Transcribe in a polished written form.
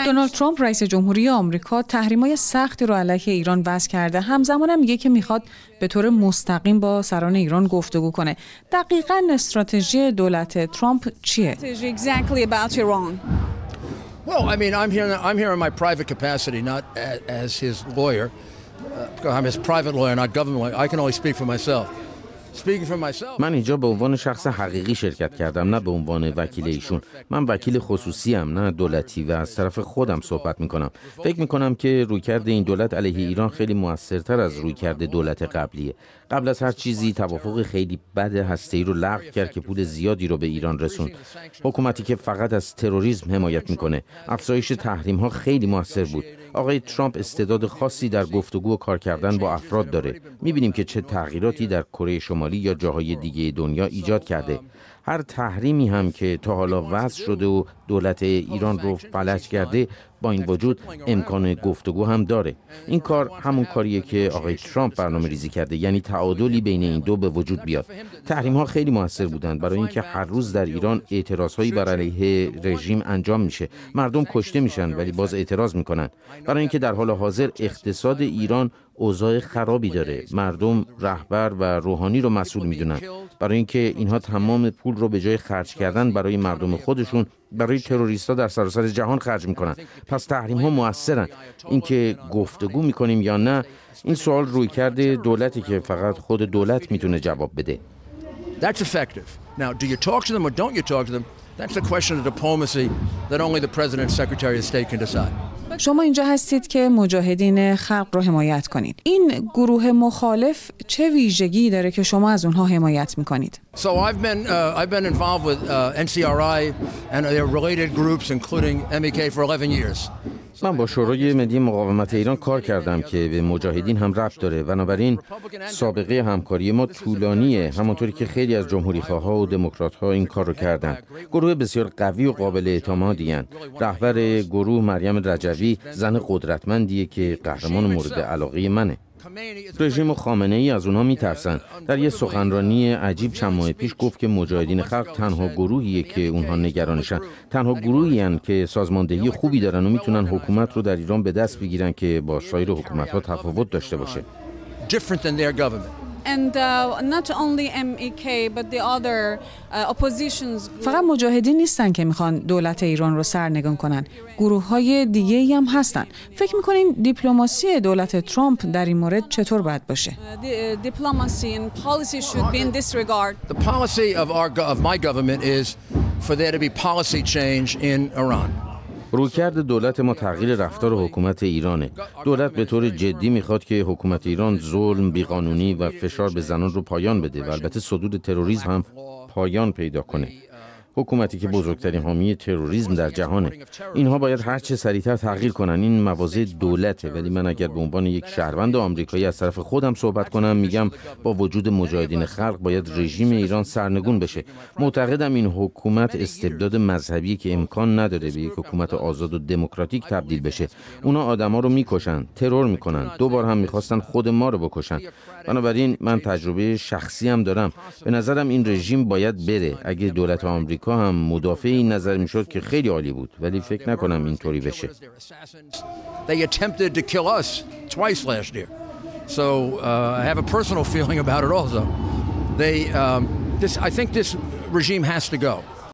دونالد ترامپ رئیس جمهوری آمریکا تحریم‌های سختی رو علیه ایران وضع کرده. همزمان هم میگه که میخواد به طور مستقیم با سران ایران گفتگو کنه. دقیقاً استراتژی دولت ترامپ چیه؟ Well, I mean, I'm here in my private capacity, not as his lawyer. I'm his private lawyer, not government lawyer. I can only speak for myself. من اینجا به عنوان شخص حقیقی شرکت کردم، نه به عنوان وکیل ایشون. من وکیل خصوصی ام، نه دولتی، و از طرف خودم صحبت میکنم. فکر میکنم که رویکرد این دولت علیه ایران خیلی موثرتر از رویکرد دولت قبلیه. قبل از هر چیزی توافق خیلی بد هسته‌ای رو لغو کرد که پول زیادی رو به ایران رسوند. حکومتی که فقط از تروریسم حمایت میکنه. افزایش تحریم ها خیلی موثر بود. آقای ترامپ استعداد خاصی در گفتگو و کار کردن با افراد داره. میبینیم که چه تغییراتی در کره شمالی یا جاهای دیگه دنیا ایجاد کرده. هر تحریمی هم که تا حالا وضع شده و دولت ایران رو فلج کرده، با این وجود امکان گفتگو هم داره. این کار همون کاریه که آقای ترامپ برنامه ریزی کرده، یعنی تعادلی بین این دو به وجود بیاد. تحریم ها خیلی موثر بودند برای اینکه هر روز در ایران اعتراض هایی بر علیه رژیم انجام میشه. مردم کشته میشن ولی باز اعتراض میکنن. برای اینکه در حال حاضر اقتصاد ایران اوضاع خرابی داره. مردم رهبر و روحانی رو مسئول میدونن. برای اینکه اینها تمام پول رو به جای خرج کردن برای مردم خودشون برای تروریستا در سراسر جهان خرج میکنن. پس تحریم ها موثرن. اینکه گفتگو میکنیم یا نه، این سوال روی کرده دولتی که فقط خود دولت میتونه جواب بده. That's effective. Now, do you talk to them or don't you talk to them? That's a question of diplomacy that only the President and Secretary of State can decide. شما اینجا هستید که مجاهدین خلق رو حمایت کنید. این گروه مخالف چه ویژگی داره که شما از اونها حمایت میکنید؟ So I've been involved with NCRI and their related groups including MEK for 11 years. من با شورای ملی مقاومت ایران کار کردم که به مجاهدین هم ربط داره. بنابراین سابقه همکاری ما طولانیه، همونطوری که خیلی از جمهوری‌خواها و دموکرات‌ها این کار رو کردن. گروه بسیار قوی و قابل اعتمادی هستند. رهبر گروه مریم رجوی زن قدرتمندیه که قهرمان مورد علاقه منه. رژیم خامنه‌ای از اونها میترسن. در یه سخنرانی عجیب چند ماه پیش گفت که مجاهدین خلق تنها گروهیه که اونها نگرانشن. تنها گروهی هستند که سازماندهی خوبی دارن و میتونن حکومت رو در ایران به دست بگیرن که با سایر حکومت‌ها تفاوت داشته باشه. فقط مجاهدین نیستن که میخوان دولت ایران رو سرنگون کنن. گروه‌های دیگه‌ای هم هستن. فکر می‌کنین دیپلماسی دولت ترامپ در این مورد چطور باید باشه؟ The policy of my government is for there to be policy change in Iran. رویکرد دولت ما تغییر رفتار حکومت ایرانه. دولت به طور جدی میخواد که حکومت ایران ظلم، بیقانونی و فشار به زنان رو پایان بده و البته صدور تروریسم هم پایان پیدا کنه. حکومتی که بزرگترین حامی تروریسم در جهانه. اینها باید هر چه سریعتر تغییر کنن. این مواضع دولته، ولی من اگر به عنوان یک شهروند آمریکایی از طرف خودم صحبت کنم، میگم با وجود مجاهدین خلق باید رژیم ایران سرنگون بشه. معتقدم این حکومت استبداد مذهبی که امکان نداره به یک حکومت آزاد و دموکراتیک تبدیل بشه. اونا آدما رو میکشن، ترور میکنن. دوبار هم میخواستن خود ما رو بکشن. بنابراین من تجربه شخصی هم دارم. به نظرم این رژیم باید بره. اگه دولت آمریکا هم مدافع این نظر میشد که خیلی عالی بود، ولی فکر نکنم اینطوری بشه. They attempted to kill us twice last year. So I have a personal feeling about it also. I think this regime has to go.